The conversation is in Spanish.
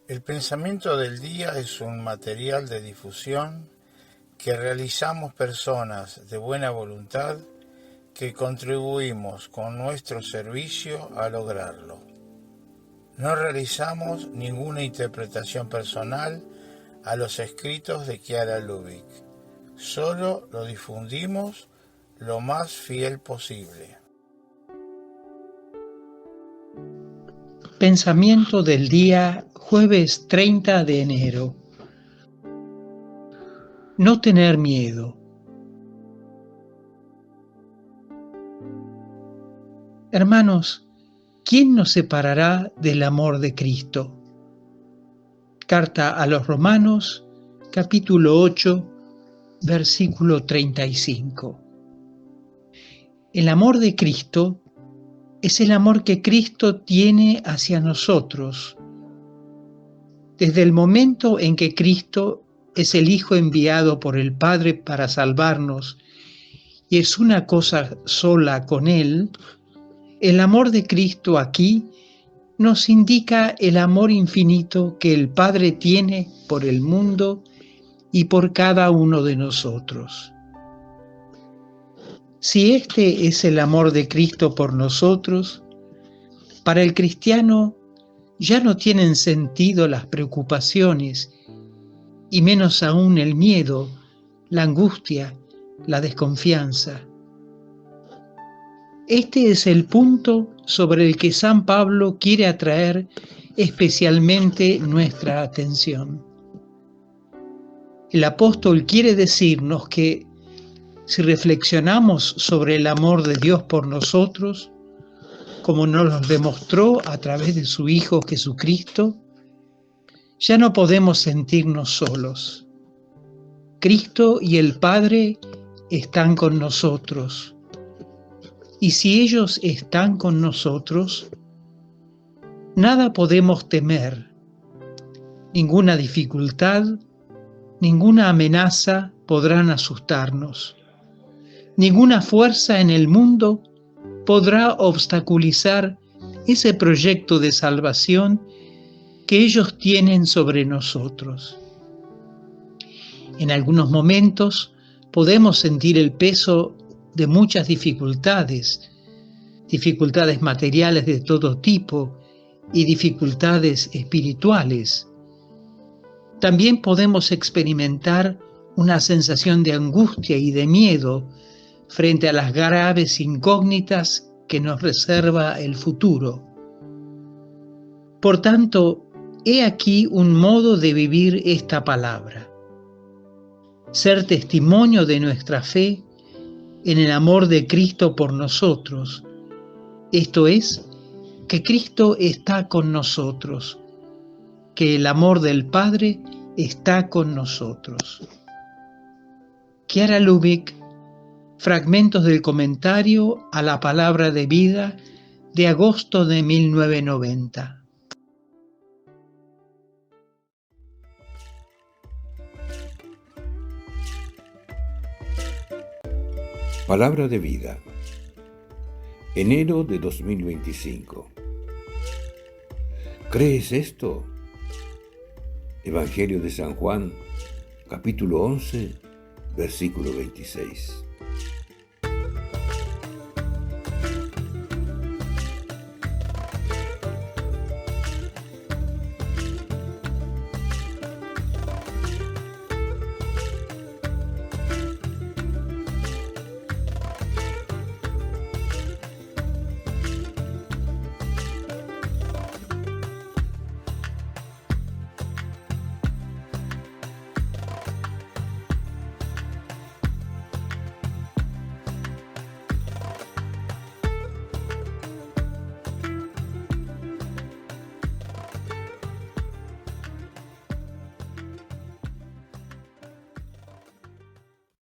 El pensamiento del día es un material de difusión que realizamos personas de buena voluntad que contribuimos con nuestro servicio a lograrlo. No realizamos ninguna interpretación personal a los escritos de Chiara Lubich, solo lo difundimos lo más fiel posible. Pensamiento del día, jueves 30 de enero. No tener miedo. Hermanos, ¿quién nos separará del amor de Cristo? Carta a los Romanos, capítulo 8, versículo 35. El amor de Cristo es el amor que Cristo tiene hacia nosotros. Desde el momento en que Cristo es el Hijo enviado por el Padre para salvarnos y es una cosa sola con Él, el amor de Cristo aquí nos indica el amor infinito que el Padre tiene por el mundo y por cada uno de nosotros. Si este es el amor de Cristo por nosotros, para el cristiano ya no tienen sentido las preocupaciones y menos aún el miedo, la angustia, la desconfianza. Este es el punto sobre el que San Pablo quiere atraer especialmente nuestra atención. El apóstol quiere decirnos que si reflexionamos sobre el amor de Dios por nosotros, como nos lo demostró a través de su Hijo Jesucristo, ya no podemos sentirnos solos. Cristo y el Padre están con nosotros. Y si ellos están con nosotros, nada podemos temer. Ninguna dificultad, ninguna amenaza podrán asustarnos. Ninguna fuerza en el mundo podrá obstaculizar ese proyecto de salvación que ellos tienen sobre nosotros. En algunos momentos podemos sentir el peso de muchas dificultades materiales de todo tipo y dificultades espirituales. También podemos experimentar una sensación de angustia y de miedo frente a las graves incógnitas que nos reserva el futuro. Por tanto, he aquí un modo de vivir esta palabra: ser testimonio de nuestra fe en el amor de Cristo por nosotros, esto es, que Cristo está con nosotros, que el amor del Padre está con nosotros. Chiara Lubich, fragmentos del comentario a la Palabra de Vida de agosto de 1990. Palabra de Vida, enero de 2025. ¿Crees esto? Evangelio de San Juan, capítulo 11, versículo 26.